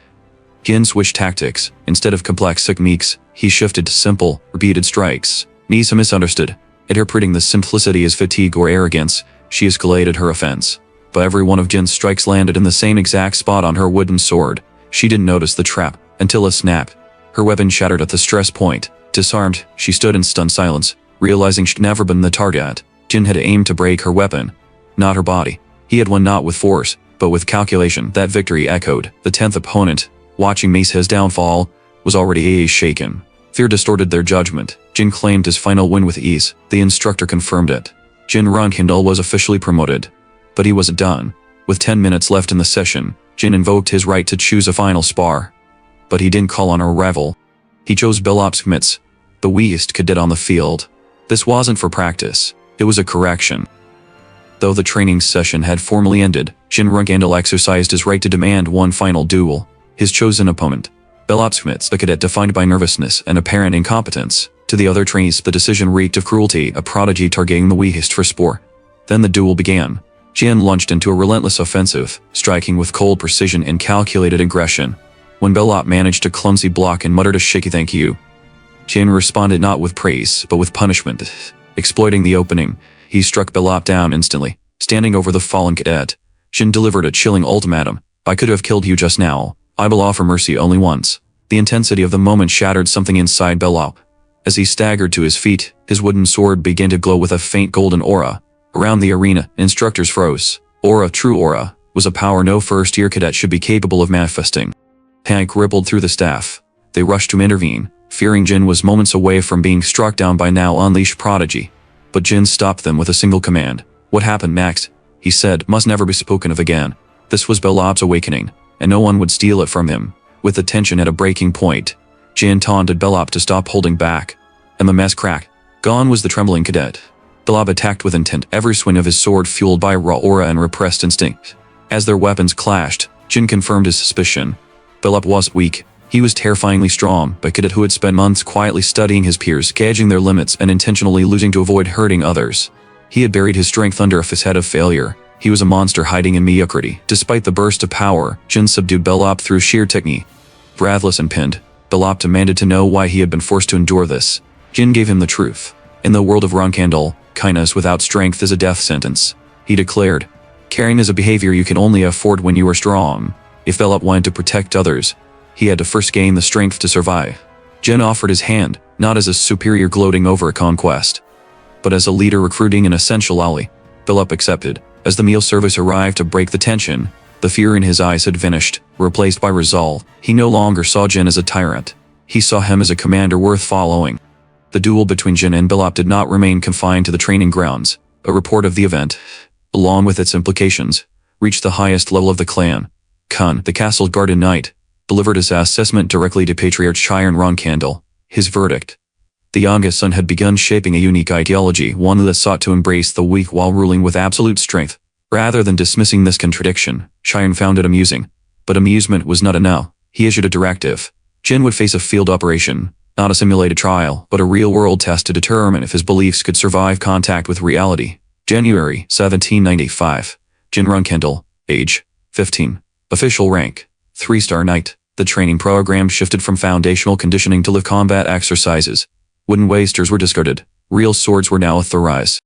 Jin switched tactics. Instead of complex techniques, he shifted to simple, repeated strikes. Misa misunderstood. Interpreting the simplicity as fatigue or arrogance, she escalated her offense. But every one of Jin's strikes landed in the same exact spot on her wooden sword. She didn't notice the trap, until a snap. Her weapon shattered at the stress point. Disarmed, she stood in stunned silence, realizing she'd never been the target. Jin had aimed to break her weapon, not her body. He had won not with force, but with calculation. That victory echoed. The 10th opponent, watching Misa's downfall, was already shaken. Fear distorted their judgment. Jin claimed his final win with ease. The instructor confirmed it. Jin Runcandel was officially promoted. But he wasn't done. With 10 minutes left in the session, Jin invoked his right to choose a final spar. But he didn't call on a rival. He chose Belop's Mitz, the weakest cadet on the field. This wasn't for practice. It was a correction. Though the training session had formally ended, Jin Runcandel exercised his right to demand one final duel. His chosen opponent, Belop's Mitz, a cadet defined by nervousness and apparent incompetence. To the other trainees, the decision reeked of cruelty, a prodigy targeting the weakest for spore. Then the duel began. Jin launched into a relentless offensive, striking with cold precision and calculated aggression. When Belop managed a clumsy block and muttered a shaky thank you, Jin responded not with praise, but with punishment. Exploiting the opening, he struck Belop down instantly. Standing over the fallen cadet, Jin delivered a chilling ultimatum. I could have killed you just now. I will offer mercy only once. The intensity of the moment shattered something inside Belop. As he staggered to his feet, his wooden sword began to glow with a faint golden aura. Around the arena, instructors froze. Aura, true aura, was a power no first-year cadet should be capable of manifesting. Panic rippled through the staff. They rushed to intervene, fearing Jin was moments away from being struck down by now unleashed prodigy. But Jin stopped them with a single command. What happened next, he said, must never be spoken of again. This was Belop's awakening, and no one would steal it from him. With the tension at a breaking point, Jin taunted Belop to stop holding back, and the mess cracked. Gone was the trembling cadet. Belop attacked with intent, every swing of his sword fueled by raw aura and repressed instinct. As their weapons clashed, Jin confirmed his suspicion. Belop wasn't weak. He was terrifyingly strong, a cadet who had spent months quietly studying his peers, gauging their limits, and intentionally losing to avoid hurting others. He had buried his strength under a facade of failure. He was a monster hiding in mediocrity. Despite the burst of power, Jin subdued Belop through sheer technique. Breathless and pinned, Belop demanded to know why he had been forced to endure this. Jin gave him the truth. In the world of Runcandel, kindness without strength is a death sentence. He declared, caring is a behavior you can only afford when you are strong. If Belop wanted to protect others, he had to first gain the strength to survive. Jin offered his hand, not as a superior gloating over a conquest, but as a leader recruiting an essential ally. Belop accepted. As the meal service arrived to break the tension, the fear in his eyes had vanished, replaced by resolve. He no longer saw Jin as a tyrant. He saw him as a commander worth following. The duel between Jin and Belop did not remain confined to the training grounds. A report of the event, along with its implications, reached the highest level of the clan. Kun, the castle guardian knight, delivered his assessment directly to Patriarch Jin Runcandel. His verdict: the youngest son had begun shaping a unique ideology, one that sought to embrace the weak while ruling with absolute strength. Rather than dismissing this contradiction, Jin found it amusing. But amusement was not enough. He issued a directive. Jin would face a field operation, not a simulated trial, but a real-world test to determine if his beliefs could survive contact with reality. January 1795. Jin Runcandel, age 15. Official rank 3-star knight. The training program shifted from foundational conditioning to live combat exercises. Wooden wasters were discarded. Real swords were now authorized.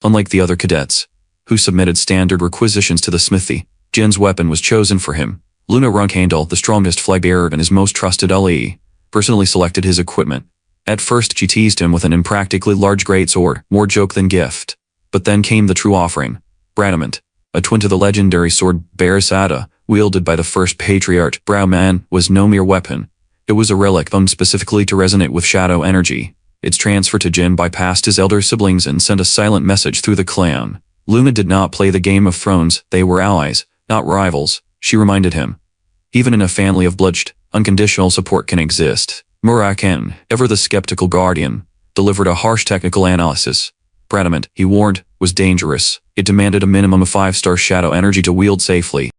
Unlike the other cadets, who submitted standard requisitions to the smithy, Jin's weapon was chosen for him. Luna Runcandel, the strongest flag-bearer and his most trusted ally, personally selected his equipment. At first she teased him with an impractically large greatsword, more joke than gift. But then came the true offering. Bradamant, a twin to the legendary sword Barasada, wielded by the first patriarch. Brahman was no mere weapon. It was a relic bound specifically to resonate with shadow energy. Its transfer to Jin bypassed his elder siblings and sent a silent message through the clan. Luna did not play the Game of Thrones, they were allies, not rivals, she reminded him. Even in a family of bloodshed, unconditional support can exist. Murakan, ever the skeptical guardian, delivered a harsh technical analysis. Bradamant, he warned, was dangerous. It demanded a minimum of 5-star shadow energy to wield safely.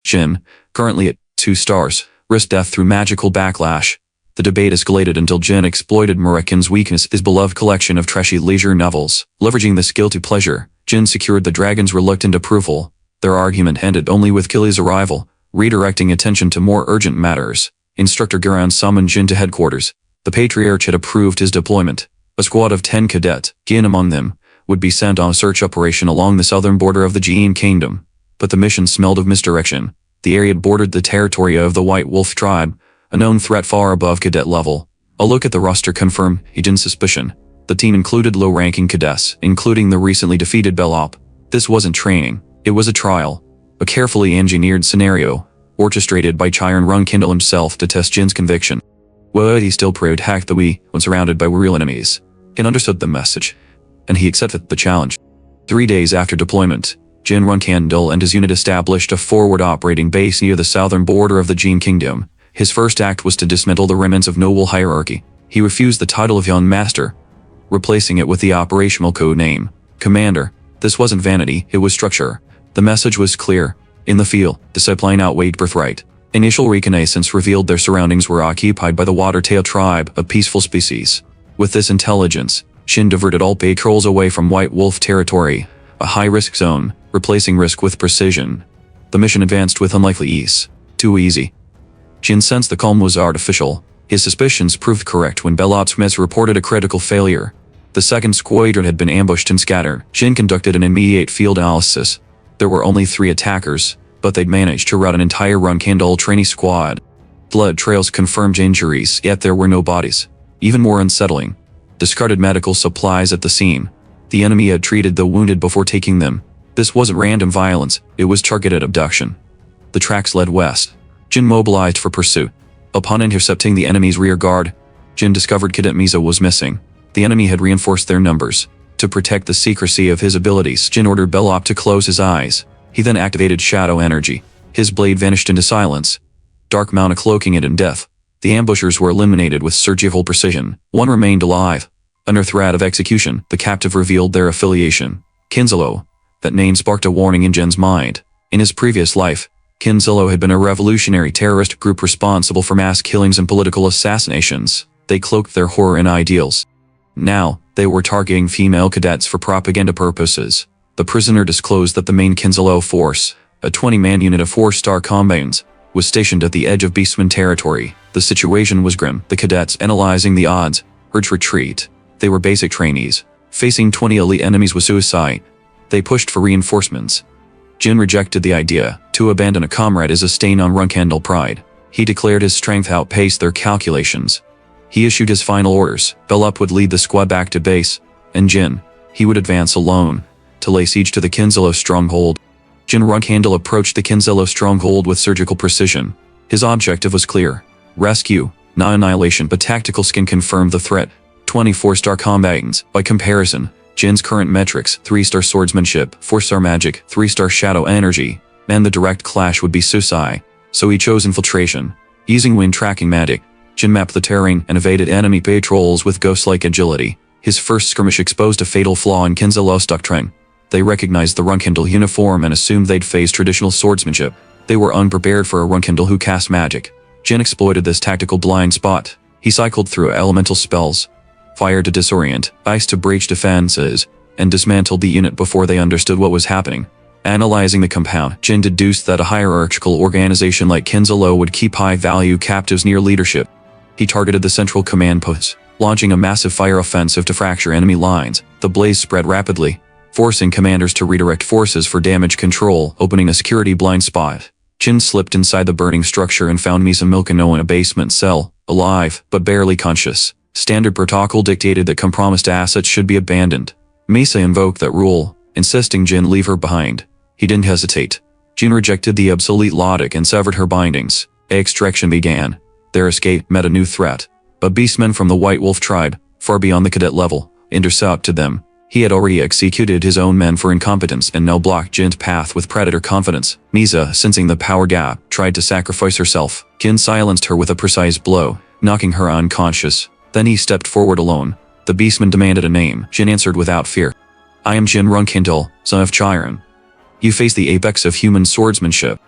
Jin, currently at 2 stars, risked death through magical backlash. The debate escalated until Jin exploited Murakan's weakness, his beloved collection of trashy leisure novels. Leveraging this guilty pleasure, Jin secured the dragon's reluctant approval. Their argument ended only with Killy's arrival, redirecting attention to more urgent matters. Instructor Garan summoned Jin to headquarters. The Patriarch had approved his deployment. A squad of 10 cadets, Jin among them, would be sent on a search operation along the southern border of the Jin kingdom. But the mission smelled of misdirection. The area bordered the territory of the White Wolf tribe, a known threat far above cadet level. A look at the roster confirmed Jin's suspicion. The team included low-ranking cadets, including the recently defeated Belop. This wasn't training, it was a trial. A carefully engineered scenario, orchestrated by Jin Runcandel himself to test Jin's conviction. Well, he still protected the we when surrounded by real enemies. He understood the message, and he accepted the challenge. 3 days after deployment, Jin Runcandel and his unit established a forward operating base near the southern border of the Jin kingdom. His first act was to dismantle the remnants of noble hierarchy. He refused the title of young master, replacing it with the operational code name, Commander. This wasn't vanity, it was structure. The message was clear. In the field, discipline outweighed birthright. Initial reconnaissance revealed their surroundings were occupied by the Watertail tribe, a peaceful species. With this intelligence, Jin diverted all patrols away from White Wolf territory, a high-risk zone, replacing risk with precision. The mission advanced with unlikely ease. Too easy. Jin sensed the calm was artificial. His suspicions proved correct when Belop's reported a critical failure. The second squadron had been ambushed and scattered. Jin conducted an immediate field analysis. There were only 3 attackers, but they'd managed to rout an entire Runcandel trainee squad. Blood trails confirmed injuries, yet there were no bodies. Even more unsettling, discarded medical supplies at the scene. The enemy had treated the wounded before taking them. This wasn't random violence, it was targeted abduction. The tracks led west. Jin mobilized for pursuit. Upon intercepting the enemy's rear guard, Jin discovered Cadet Miza was missing. The enemy had reinforced their numbers. To protect the secrecy of his abilities, Jin ordered Belop to close his eyes. He then activated shadow energy. His blade vanished into silence, dark mana cloaking it in death. The ambushers were eliminated with surgical precision. One remained alive. Under threat of execution, the captive revealed their affiliation. Kinzalo. That name sparked a warning in Jin's mind. In his previous life, Kinzalo had been a revolutionary terrorist group responsible for mass killings and political assassinations. They cloaked their horror in ideals. Now, they were targeting female cadets for propaganda purposes. The prisoner disclosed that the main Kinzalo force, a 20-man unit of 4-star combatants, was stationed at the edge of Beastman territory. The situation was grim. The cadets, analyzing the odds, urged retreat. They were basic trainees, facing 20 elite enemies with suicide. They pushed for reinforcements. Jin rejected the idea. To abandon a comrade is a stain on Runcandel pride. He declared his strength outpaced their calculations. He issued his final orders. Belop would lead the squad back to base, and Jin, he would advance alone, to lay siege to the Kinzalo stronghold. Jin Runcandel approached the Kinzalo stronghold with surgical precision. His objective was clear. Rescue, not annihilation, but tactical skin confirmed the threat. 24-star combatants. By comparison, Jin's current metrics, 3-star swordsmanship, 4-star magic, 3-star shadow energy, and the direct clash would be suicide. So he chose infiltration. Using wind tracking magic, Jin mapped the terrain and evaded enemy patrols with ghost-like agility. His first skirmish exposed a fatal flaw in Kinzalo's doctrine. They recognized the Runcandel uniform and assumed they'd face traditional swordsmanship. They were unprepared for a Runcandel who cast magic. Jin exploited this tactical blind spot. He cycled through elemental spells, fire to disorient, ice to breach defenses, and dismantled the unit before they understood what was happening. Analyzing the compound, Jin deduced that a hierarchical organization like Kinzalo would keep high-value captives near leadership. He targeted the central command posts, launching a massive fire offensive to fracture enemy lines. The blaze spread rapidly, forcing commanders to redirect forces for damage control, opening a security blind spot. Jin slipped inside the burning structure and found Misa Milkano in a basement cell, alive, but barely conscious. Standard protocol dictated that compromised assets should be abandoned. Misa invoked that rule, insisting Jin leave her behind. He didn't hesitate. Jin rejected the obsolete logic and severed her bindings. Extraction began. Their escape met a new threat. But beastmen from the White Wolf tribe, far beyond the cadet level, intercepted them. He had already executed his own men for incompetence and now blocked Jin's path with predator confidence. Misa, sensing the power gap, tried to sacrifice herself. Jin silenced her with a precise blow, knocking her unconscious. Then he stepped forward alone. The beastman demanded a name. Jin answered without fear. I am Jin Runcandel, son of Chiron. You face the apex of human swordsmanship.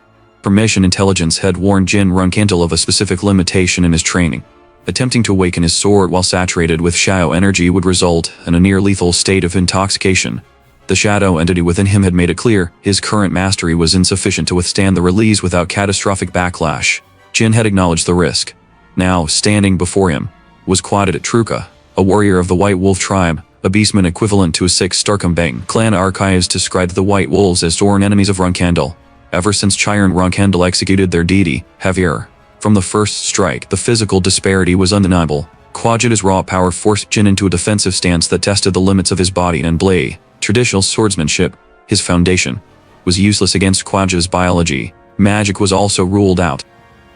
Permission intelligence had warned Jin Runcandel of a specific limitation in his training. Attempting to awaken his sword while saturated with shadow energy would result in a near-lethal state of intoxication. The shadow entity within him had made it clear his current mastery was insufficient to withstand the release without catastrophic backlash. Jin had acknowledged the risk. Now, standing before him, was Quadet Truka, a warrior of the White Wolf tribe, a beastman equivalent to a 6-star Kumbang. Clan archives described the White Wolves as sworn enemies of Runcandel, ever since Chiron Runcandel executed their deity, Heir. From the first strike, the physical disparity was undeniable. Quajet's raw power forced Jin into a defensive stance that tested the limits of his body and blade. Traditional swordsmanship, his foundation, was useless against Quajet's biology. Magic was also ruled out.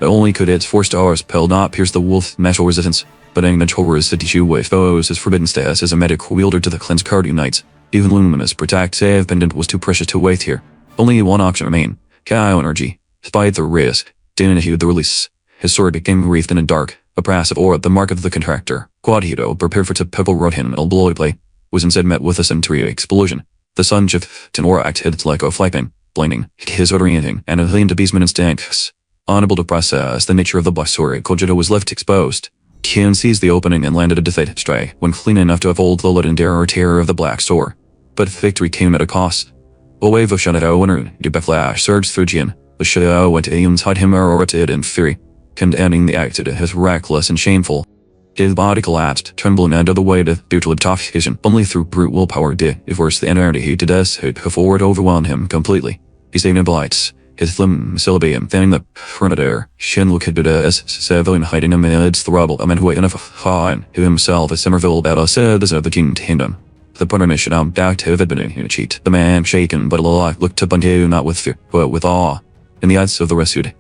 Only could its forced hours spell not pierce the wolf's metal resistance, but any mental resistance with foes his forbidden status as a medic wielder to the cleanse card unites. Even luminous protective pendant was too precious to waste here. Only one option remained. Chaos energy. Despite the risk, Jin initiated the release. His sword became wreathed in a dark, oppressive aura, the mark of the contractor. Quadhito, prepared for typical Rohin alloy play, was instead met with a cemetery explosion. The sun shift and aura acted like a flapping, blinding, his orienting, and a million to beastman instincts. Unable to process the nature of the black sword, Quadhito was left exposed. Jin seized the opening and landed a defeated strike when clean enough to avoid the legendary terror of the black sword. But victory came at a cost. A wave of shadow and a flash surged through Jin. The shadow went inside him erupted in fury, condemning the act as reckless and shameful. His body collapsed, trembling under the weight of brutal intoxication. Only through brute willpower did, if worse the energy he did as it forward overwhelmed him completely. He saved him blights. His flim syllabium thanning the predator. Shin looked at as civilian hiding amidst the rubble. A man who who himself as Somerville battle said as of the Jin Kingdom. The permission active had been a cheat. The man, shaken but alive, looked upon him not with fear, but with awe. In the eyes of the rescued,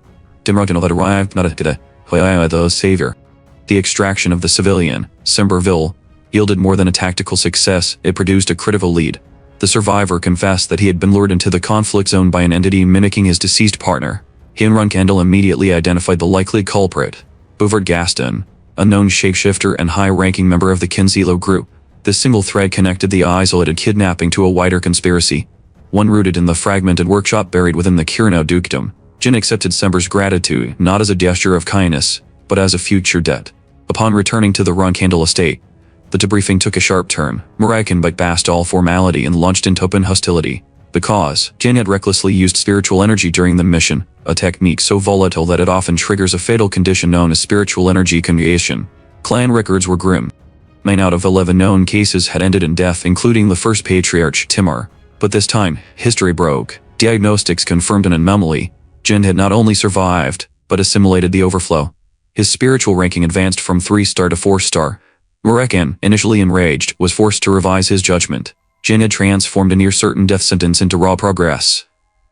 Jin Runcandel had arrived not at the savior. The extraction of the civilian, Somerville, yielded more than a tactical success. It produced a critical lead. The survivor confessed that he had been lured into the conflict zone by an entity mimicking his deceased partner. Jin Runcandel immediately identified the likely culprit, Bouvard Gaston, a known shapeshifter and high-ranking member of the Kinzalo group. This single thread connected the isolated kidnapping to a wider conspiracy, one rooted in the fragmented workshop buried within the Kirno dukedom. Jin accepted Sember's gratitude not as a gesture of kindness, but as a future debt. Upon returning to the Runcandel estate, the debriefing took a sharp turn. Murakin bypassed all formality and launched into open hostility. Because Jin had recklessly used spiritual energy during the mission, a technique so volatile that it often triggers a fatal condition known as spiritual energy conjugation. Clan records were grim. 9 out of 11 known cases had ended in death, including the first patriarch, Timur. But this time, history broke. Diagnostics confirmed an anomaly. Jin had not only survived, but assimilated the overflow. His spiritual ranking advanced from 3-star to 4-star. Murakin, initially enraged, was forced to revise his judgment. Jin had transformed a near-certain death sentence into raw progress.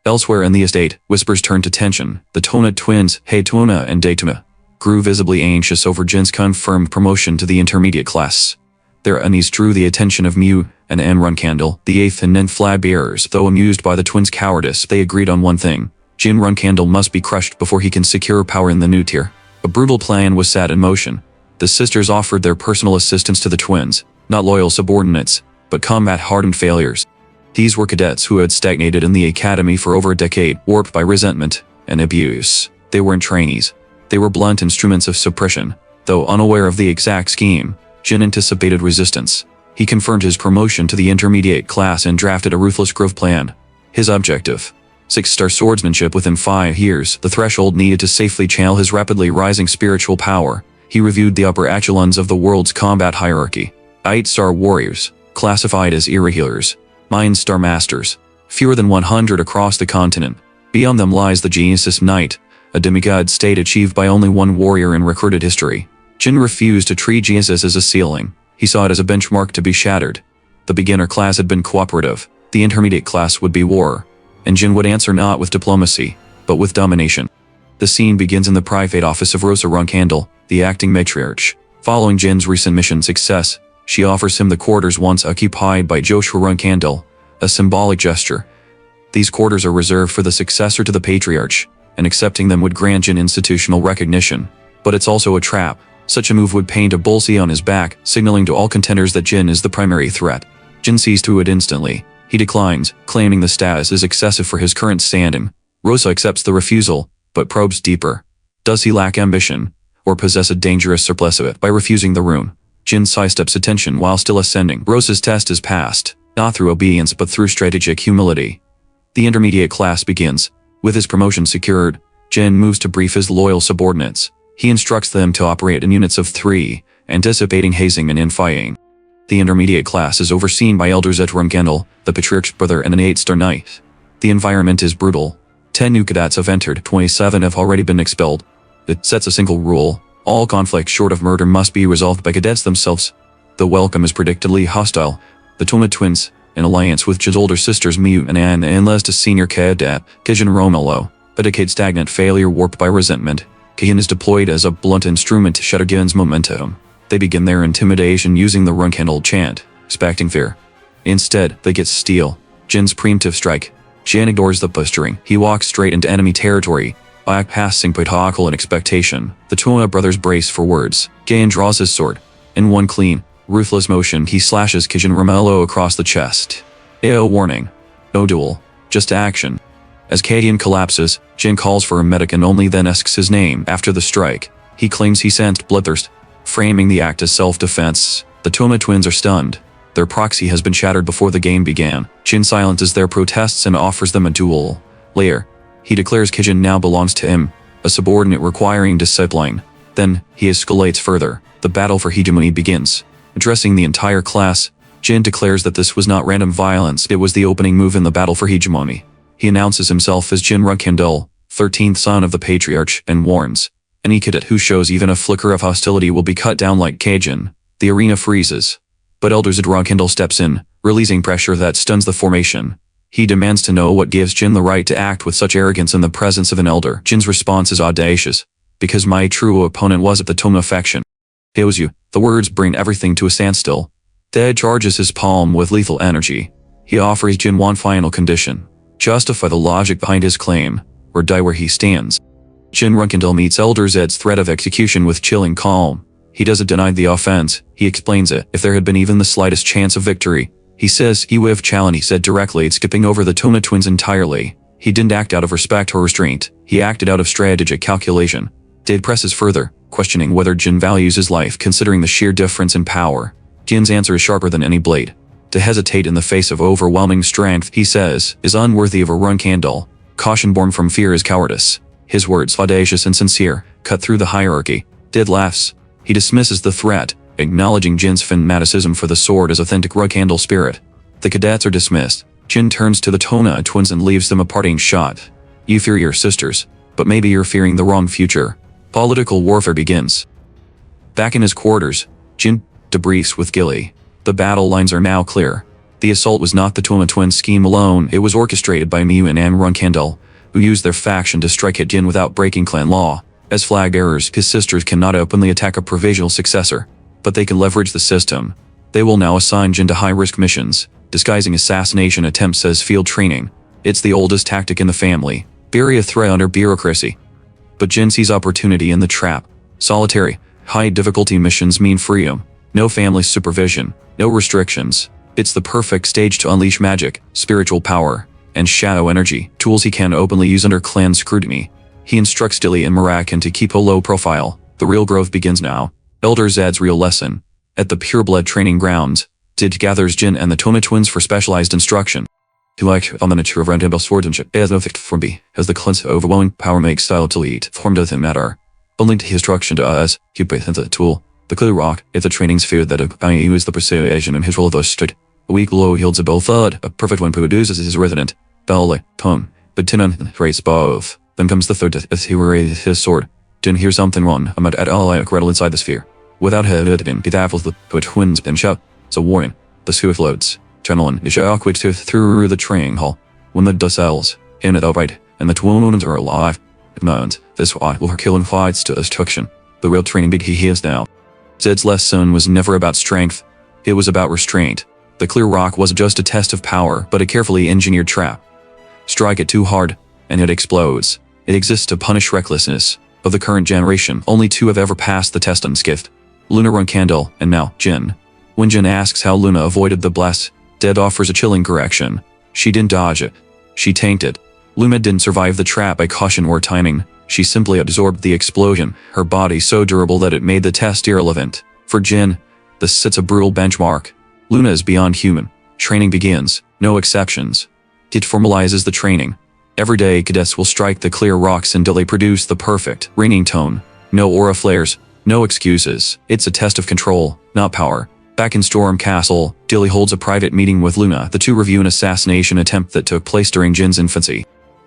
Elsewhere in the estate, whispers turned to tension. The Tona twins, Heitona and Daytona, grew visibly anxious over Jin's confirmed promotion to the intermediate class. Their unease drew the attention of Mew and N. Runcandel, the 8th and 9th flag bearers. Though amused by the twins' cowardice, they agreed on one thing. Jin Runcandel must be crushed before he can secure power in the new tier. A brutal plan was set in motion. The sisters offered their personal assistance to the twins, not loyal subordinates, but combat-hardened failures. These were cadets who had stagnated in the academy for over a decade, warped by resentment and abuse. They weren't trainees. They were blunt instruments of suppression. Though unaware of the exact scheme, Jin anticipated resistance. He confirmed his promotion to the intermediate class and drafted a ruthless growth plan. His objective: 6-star swordsmanship within 5 years, the threshold needed to safely channel his rapidly rising spiritual power. He reviewed the upper echelons of the world's combat hierarchy. 8-star warriors, classified as irregulars. 9-star masters, fewer than 100 across the continent. Beyond them lies the Genesis Knight, a demigod state achieved by only one warrior in recorded history. Jin refused to treat Genesis as a ceiling. He saw it as a benchmark to be shattered. The beginner class had been cooperative. The intermediate class would be war. And Jin would answer not with diplomacy, but with domination. The scene begins in the private office of Rosa Runcandel, the acting matriarch. Following Jin's recent mission success, she offers him the quarters once occupied by Joshua Runcandel, a symbolic gesture. These quarters are reserved for the successor to the patriarch, and accepting them would grant Jin institutional recognition. But it's also a trap. Such a move would paint a bullseye on his back, signaling to all contenders that Jin is the primary threat. Jin sees through it instantly. He declines, claiming the status is excessive for his current standing. Rosa accepts the refusal, but probes deeper. Does he lack ambition, or possess a dangerous surplus of it by refusing the rune? Jin sidesteps attention while still ascending. Rosa's test is passed, not through obedience but through strategic humility. The intermediate class begins. With his promotion secured, Jin moves to brief his loyal subordinates. He instructs them to operate in units of 3, anticipating hazing and infighting. The intermediate class is overseen by elders at Runcandel, the patriarch's brother and an 8-star knight. The environment is brutal. 10 new cadets have entered, 27 have already been expelled. It sets a single rule: all conflict short of murder must be resolved by cadets themselves. The welcome is predictably hostile. The Toma twins, in alliance with Jin's older sisters Miu and Anne, enlist a senior cadet, Jin Romelo, a decade stagnant failure warped by resentment. Jin is deployed as a blunt instrument to shatter Jin's momentum. They begin their intimidation using the Runcandel chant, expecting fear. Instead, they get steel. Jin's preemptive strike. Jin ignores the posturing. He walks straight into enemy territory, bypassing protocol and expectation. The Toma brothers brace for words. Jin draws his sword. In one clean, ruthless motion, he slashes Jin Romelo across the chest. AO warning. No duel, just action. As Jin collapses, Jin calls for a medic and only then asks his name. After the strike, he claims he sensed bloodthirst, framing the act as self-defense. The Toma twins are stunned. Their proxy has been shattered before the game began. Jin silences their protests and offers them a duel. Later, he declares Jin now belongs to him, a subordinate requiring discipline. Then, he escalates further. The battle for hegemony begins. Addressing the entire class, Jin declares that this was not random violence, it was the opening move in the battle for hegemony. He announces himself as Jin Runcandel, 13th son of the patriarch, and warns, any cadet who shows even a flicker of hostility will be cut down like Jin. The arena freezes. But elders at Runcandel steps in, releasing pressure that stuns the formation. He demands to know what gives Jin the right to act with such arrogance in the presence of an elder. Jin's response is audacious. Because my true opponent was at the Toma faction. You. The words bring everything to a standstill. Dead charges his palm with lethal energy. He offers Jin one final condition. Justify the logic behind his claim, or die where he stands. Jin Runcandel meets Elder Zed's threat of execution with chilling calm. He doesn't deny the offense, he explains it. If there had been even the slightest chance of victory, he says he would have challenged Zed directly, skipping over the Toma twins entirely. He didn't act out of respect or restraint, he acted out of strategic calculation. Zed presses further, questioning whether Jin values his life considering the sheer difference in power. Jin's answer is sharper than any blade. To hesitate in the face of overwhelming strength, he says, is unworthy of a Runcandel. Caution born from fear is cowardice. His words, audacious and sincere, cut through the hierarchy. Did laughs. He dismisses the threat, acknowledging Jin's fanaticism for the sword as authentic Runcandel spirit. The cadets are dismissed. Jin turns to the Toma twins and leaves them a parting shot. You fear your sisters, but maybe you're fearing the wrong future. Political warfare begins. Back in his quarters, Jin debriefs with Gilly. The battle lines are now clear. The assault was not the Toma twins' scheme alone, it was orchestrated by Miu and Anne Runcandel, who used their faction to strike at Jin without breaking clan law. As flag bearers, his sisters cannot openly attack a provisional successor, but they can leverage the system. They will now assign Jin to high-risk missions, disguising assassination attempts as field training. It's the oldest tactic in the family. Bury a threat under bureaucracy. But Jin sees opportunity in the trap. Solitary, high-difficulty missions mean freedom. No family supervision, no restrictions. It's the perfect stage to unleash magic, spiritual power, and shadow energy, tools he can openly use under clan scrutiny. He instructs Dilly and Marakan to keep a low profile. The real growth begins now. Elder Zed's real lesson. At the Pureblood training grounds, Did gathers Jin and the Toma twins for specialized instruction. To act on the nature of Runcandel swordsmanship as no thick from B, as the cleanse overwhelming power makes style to lead, form doesn't matter. Only to his instruction to us, he presents a tool. The clear rock, if the training sphere that a is the persuasion in his role of a stood. A weak glow yields a bell thud, a perfect one produces his resident. Bell, tongue, but Tinan rates both. Then comes the third as he raises his sword. Didn't hear something wrong, I'm at all like rattle inside the sphere. Without hesitation, he baffles the twins and shout. So warning, the sphere floats. Channeling is awkward through the training hall. When the dust settles, in it outright, and the twins are alive. It moans, this why will her killing fights to destruction. The real training big he is now. Zed's lesson was never about strength. It was about restraint. The clear rock wasn't just a test of power, but a carefully engineered trap. Strike it too hard, and it explodes. It exists to punish recklessness. Of the current generation, only 2 have ever passed the test unscathed. Luna Runcandel, and now, Jin. When Jin asks how Luna avoided the blast, Dead offers a chilling correction. She didn't dodge it. She tanked it. Luna didn't survive the trap by caution or timing. She simply absorbed the explosion, her body so durable that it made the test irrelevant. For Jin, this sets a brutal benchmark. Luna is beyond human. Training begins, no exceptions. It formalizes the training. Every day cadets will strike the clear rocks until they produce the perfect, ringing tone. No aura flares, no excuses. It's a test of control, not power. Back in Storm Castle, Dilly holds a private meeting with Luna. The two review an assassination attempt that took place during Jin's infancy.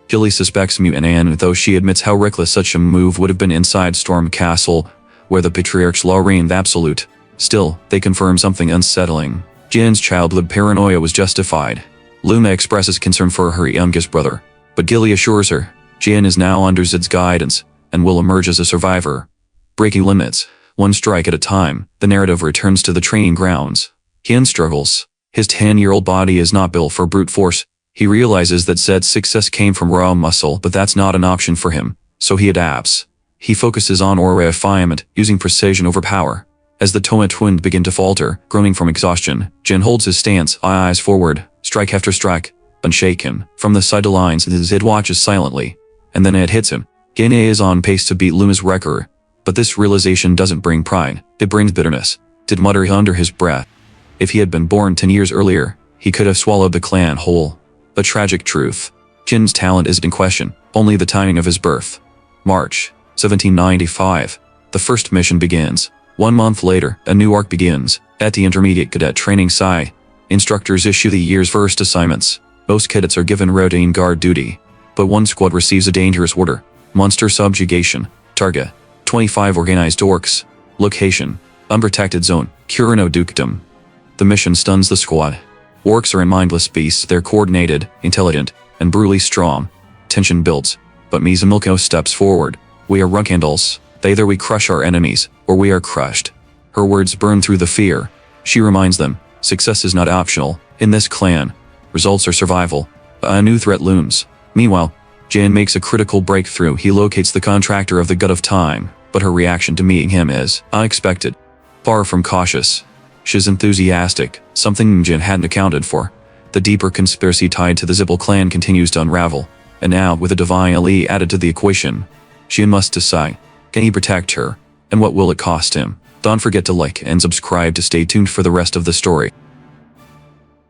Dilly suspects mutiny, though she admits how reckless such a move would have been inside Storm Castle, where the patriarch's law reigned absolute. Still, they confirm something unsettling. Jin's childhood paranoia was justified. Luna expresses concern for her youngest brother, but Gilly assures her, Jin is now under Zed's guidance, and will emerge as a survivor. Breaking limits. One strike at a time, the narrative returns to the training grounds. Jin struggles. His 10-year-old body is not built for brute force. He realizes that Zed's success came from raw muscle, but that's not an option for him, so he adapts. He focuses on aura refinement, using precision over power. As the Toma twins begin to falter, groaning from exhaustion, Jin holds his stance, eyes forward, strike after strike, unshaken. From the sidelines, Zed watches silently, and then it hits him. Jin is on pace to beat Luna's record. But this realization doesn't bring pride, it brings bitterness. Did mutter under his breath. If he had been born 10 years earlier, he could have swallowed the clan whole. A tragic truth. Jin's talent isn't in question, only the timing of his birth. March 1795. The first mission begins. 1 month later, a new arc begins. At the intermediate cadet training site, instructors issue the year's first assignments. Most cadets are given routine guard duty. But one squad receives a dangerous order. Monster subjugation. Target. 25 organized orcs. Location. Unprotected zone. Kurino dukedom. The mission stuns the squad. Orcs are mindless beasts. They're coordinated, intelligent, and brutally strong. Tension builds. But Mizumilko steps forward. We are Runcandels. Either we crush our enemies, or we are crushed. Her words burn through the fear. She reminds them, success is not optional. In this clan, results are survival. A new threat looms. Meanwhile, Jin makes a critical breakthrough. He locates the contractor of the God of Time. But her reaction to meeting him is unexpected. Far from cautious. She's enthusiastic, something Jin hadn't accounted for. The deeper conspiracy tied to the Zibble clan continues to unravel, and now, with a divine ally added to the equation, Jin must decide, can he protect her, and what will it cost him? Don't forget to like and subscribe to stay tuned for the rest of the story.